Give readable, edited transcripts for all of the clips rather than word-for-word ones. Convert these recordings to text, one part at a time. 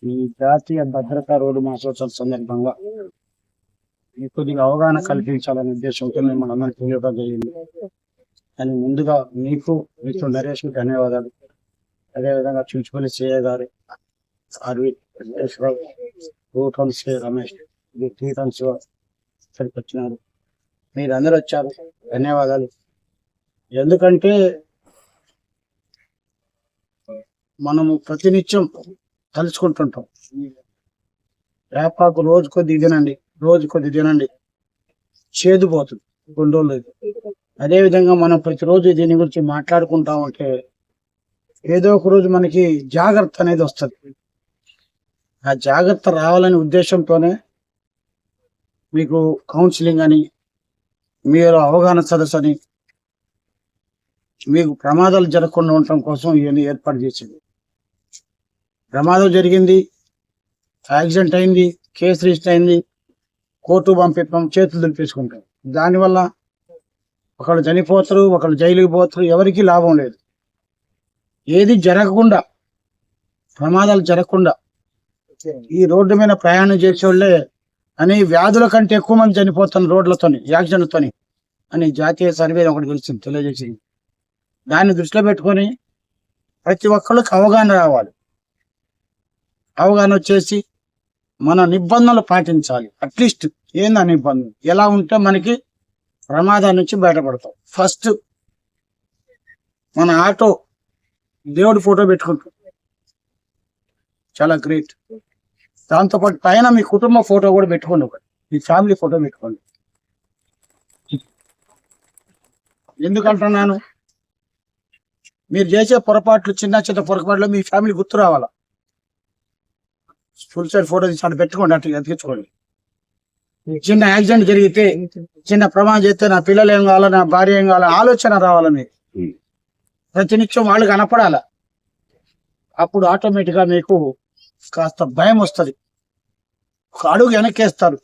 ఈ జాతీయ భద్రతా రోడ్డు మాసోత్సవం సందర్భంగా మీకు కొద్దిగా అవగాహన కల్పించాలనే ఉద్దేశంతో మనం అందరం తెలియడం జరిగింది. అని ముందుగా మీకు మిత్రుడు నరేష్ ధన్యవాదాలు. అదేవిధంగా చుంచుపల్లి సిఐ గారు, ఆర్వి వెంకటేశ్వరరావు, రూటన్ శ్రీ రమేష్, తీర్థన్ శివ ఇక్కడికి వచ్చినారు. మీరు అందరూ వచ్చారు, ధన్యవాదాలు. ఎందుకంటే మనము ప్రతినిత్యం తలుచుకుంటుంటాం, వేపాకు రోజు కొద్ది తినండి చేదుపోతుంది కొన్ని రోజులు. అదేవిధంగా మనం ప్రతిరోజు దీని గురించి మాట్లాడుకుంటా ఉంటే ఏదో ఒక రోజు మనకి జాగ్రత్త అనేది వస్తుంది. ఆ జాగ్రత్త రావాలనే ఉద్దేశంతోనే మీకు కౌన్సిలింగ్ అని, మీరు అవగాహన సదస్సు అని, మీకు ప్రమాదాలు జరగకుండా ఉండటం కోసం ఇవన్నీ ఏర్పాటు చేసింది. ప్రమాదం జరిగింది, యాక్సిడెంట్ అయింది, కేసు రిజిస్టర్ అయింది, కోర్టు పంపిస్తాం, చేతులు దులిపేసుకుంటాం. దానివల్ల ఒకళ్ళు చనిపోతారు, ఒకళ్ళు జైలుకి పోతారు, ఎవరికి లాభం లేదు. ఏది జరగకుండా, ప్రమాదాలు జరగకుండా ఈ రోడ్డు మీద ప్రయాణం చేసేవాళ్ళే అని వ్యాధుల కంటే ఎక్కువ మంది చనిపోతారు రోడ్లతోని, యాక్సిడెంట్తోని అని జాతీయ సర్వే ఒకటి తెలియజేసింది. దాన్ని దృష్టిలో పెట్టుకొని ప్రతి ఒక్కళ్ళకి అవగాహన రావాలి. అవగాహన వచ్చేసి మన నిబంధనలు పాటించాలి. అట్లీస్ట్ ఏందా నిబంధనలు, ఎలా ఉంటే మనకి ప్రమాదాల నుంచి బయటపడతాం. ఫస్ట్ మన ఆటో దేవుడి ఫోటో పెట్టుకుంటాం, చాలా గ్రేట్. దాంతోపాటు పైన మీ కుటుంబ ఫోటో కూడా పెట్టుకోండి, ఒకటి మీ ఫ్యామిలీ ఫోటో పెట్టుకోండి. ఎందుకంటున్నాను, మీరు చేసే పొరపాట్లు, చిన్న పొరపాట్లు మీ ఫ్యామిలీ గుర్తు రావాలా. ఫుల్ సైడ్ ఫోటో తీసి పెట్టుకోండి, అట్లా ఎత్తించుకోండి. చిన్న యాక్సిడెంట్ జరిగితే, చిన్న ప్రమాదం చేస్తే నా పిల్లలు ఏం కావాలా, నా భార్య ఏం కావాలా ఆలోచన రావాలని ప్రతినిత్యం వాళ్ళు కనపడాల. అప్పుడు ఆటోమేటిక్గా మీకు కాస్త భయం వస్తుంది, ఒక అడుగు వెనక్కేస్తారు,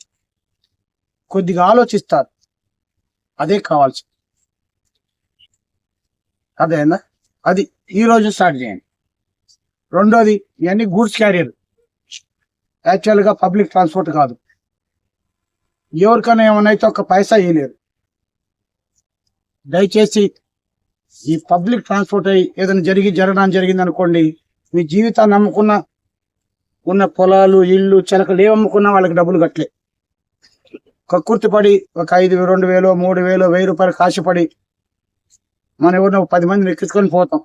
కొద్దిగా ఆలోచిస్తారు. అదే కావాల్సి. అదేనా, అది ఈరోజు స్టార్ట్ చేయండి. రెండోది, ఇవన్నీ గూడ్స్ క్యారియర్, యాక్చువల్గా పబ్లిక్ ట్రాన్స్పోర్ట్ కాదు. ఎవరికైనా ఏమైనా అయితే ఒక పైసా ఇవ్వలేరు. దయచేసి ఈ పబ్లిక్ ట్రాన్స్పోర్ట్ అయ్యి ఏదైనా జరగడం జరిగింది అనుకోండి, మీ జీవితాన్ని ఉన్న పొలాలు, ఇల్లు, చిలకలు ఏమమ్ముకున్నా వాళ్ళకి డబ్బులు కట్టలే. కక్కుర్తి పడి ఒక 5,000, 2,000, 3,000, 1,000 రూపాయలు కాశపడి మనం ఎవరినో 10 మందిని ఎక్కించుకొని పోతాం,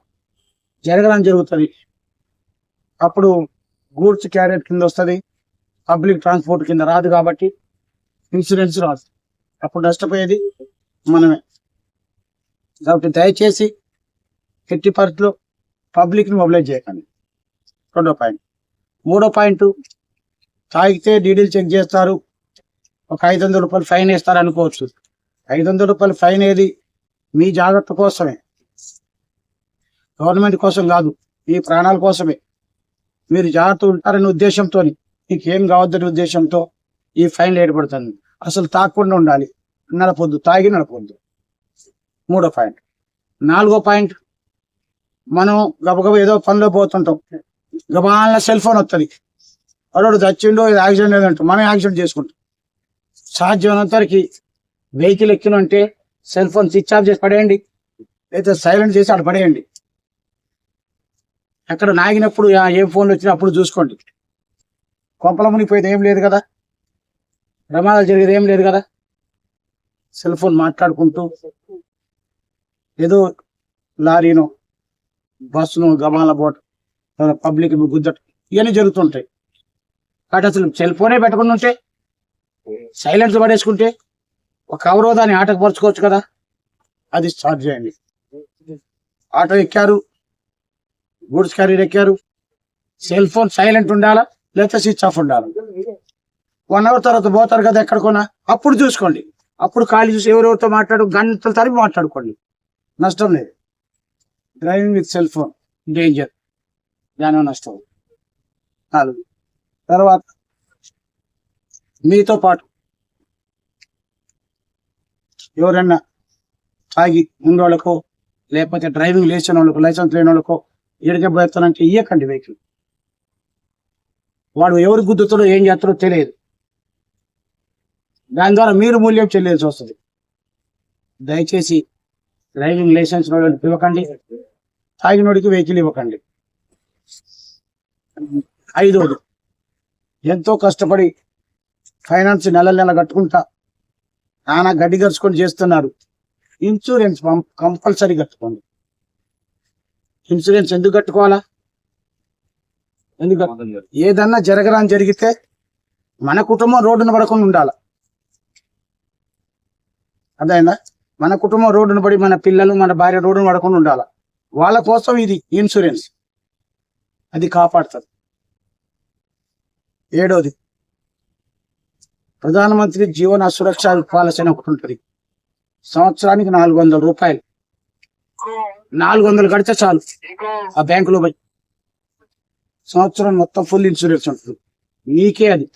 జరగడం జరుగుతుంది. అప్పుడు గూడ్స్ క్యారియర్ కింద వస్తుంది, పబ్లిక్ ట్రాన్స్పోర్ట్ కింద రాదు. కాబట్టి ఇన్సూరెన్స్ రాదు, అప్పుడు నష్టపోయేది మనమే. కాబట్టి దయచేసి ఎట్టి పరిస్థితుల్లో పబ్లిక్ని మొబిలైజ్ చేయకండి. రెండో పాయింట్. మూడో పాయింట్, తాగితే డీడీలు చెక్ చేస్తారు, ఒక 500 రూపాయలు ఫైన్ వేస్తారు అనుకోవచ్చు. 500 రూపాయలు ఫైన్ ఏది మీ జాగ్రత్త కోసమే, గవర్నమెంట్ కోసం కాదు, మీ ప్రాణాల కోసమే. మీరు జాగ్రత్త ఉంటారనే ఉద్దేశంతో, మీకు ఏం కావద్దనే ఉద్దేశంతో ఈ ఫైన్లు ఏర్పడుతుంది. అసలు తాగకుండా ఉండాలి, నడపొద్దు, తాగి నడపొద్దు. మూడో పాయింట్. నాలుగో పాయింట్, మనం గబగబ ఏదో పనిలో పోతుంటాం, గబాల సెల్ ఫోన్ వస్తుంది, వాడు చచ్చిండో ఇది యాక్సిడెంట్ ఏదంటాం, మనం యాక్సిడెంట్ చేసుకుంటాం. సాధ్యమైనంతవరకు వెహికల్ ఎక్కినంటే సెల్ ఫోన్ స్విచ్ ఆఫ్ చేసి పడేయండి, లేదా సైలెంట్ చేసి అక్కడ పడేయండి. ఎక్కడ నాగినప్పుడు ఏం ఫోన్లు వచ్చినా అప్పుడు చూసుకోండి. కొంపల మునిగిపోయేది ఏం లేదు కదా, ప్రమాదాలు జరిగేది ఏం లేదు కదా. సెల్ ఫోన్ మాట్లాడుకుంటూ ఏదో లారీనో బస్సును గబాల బోట్ పబ్లిక్ గుద్దట ఇవన్నీ జరుగుతుంటాయి. కాబట్టి అసలు సెల్ ఫోనే పెట్టకుండా ఉంటే, సైలెన్స్ పడేసుకుంటే ఒక అవరోధాన్ని ఆటకు పరుచుకోవచ్చు కదా. అది స్టార్ట్ చేయండి. ఆటో ఎక్కారు, గూడ్స్ క్యారియర్ ఎక్కారు, సెల్ ఫోన్ సైలెంట్ ఉండాలా, లేకపోతే స్విచ్ ఆఫ్ ఉండాలి. 1 అవర్ తర్వాత పోతారు కదా ఎక్కడికోనా, అప్పుడు చూసుకోండి. అప్పుడు ఖాళీ చూసి ఎవరెవరితో గంటల తరబడి మాట్లాడుకోండి, నష్టం లేదు. Driving with cell phone danger, దాని నష్టం. 4. తర్వాత మీతో పాటు ఎవరన్నా తాగి ఉన్నోళ్ళకో, లేకపోతే డ్రైవింగ్ లేచిన వాళ్ళకో, లైసెన్స్ లేని వాళ్ళకో ఎడికే పోతానంటే ఇయ్యకండి వెహికల్. వాడు ఎవరు గుద్దుతాడో ఏం చేస్తాడో తెలియదు. దాని ద్వారా మీరు మూల్యం చెల్లించాల్సి వస్తుంది. దయచేసి డ్రైవింగ్ లైసెన్స్ ఇవ్వకండి, తాగినోడికి వెహికల్ ఇవ్వకండి. 5వది, ఎంతో కష్టపడి ఫైనాన్స్ నెల నెల కట్టుకుంటా నానా గడ్డి గరుచుకొని చేస్తున్నారు. ఇన్సూరెన్స్ కంపల్సరీ కట్టుకోండి. ఇన్సూరెన్స్ ఎందుకు కట్టుకోవాలా? ఎందుకు ఏదన్నా జరగరాని జరిగితే మన కుటుంబం రోడ్డున పడకుండా ఉండాలి. అదైనా మన కుటుంబం రోడ్డున పడి మన పిల్లలు మన భార్య రోడ్డున పడకుండా ఉండాలి. వాళ్ళ కోసం ఇది ఇన్సూరెన్స్, అది కాపాడుతుంది. 7వది, ప్రధానమంత్రి జీవన సురక్ష పాలసీ అని ఒకటి ఉంటుంది. సంవత్సరానికి 400 రూపాయలు, 400 కడితే చాలు ఆ బ్యాంకులో పోయి. సంవత్సరం మొత్తం ఫుల్ ఇన్సూరెన్స్ ఉంటుంది. మీకే అది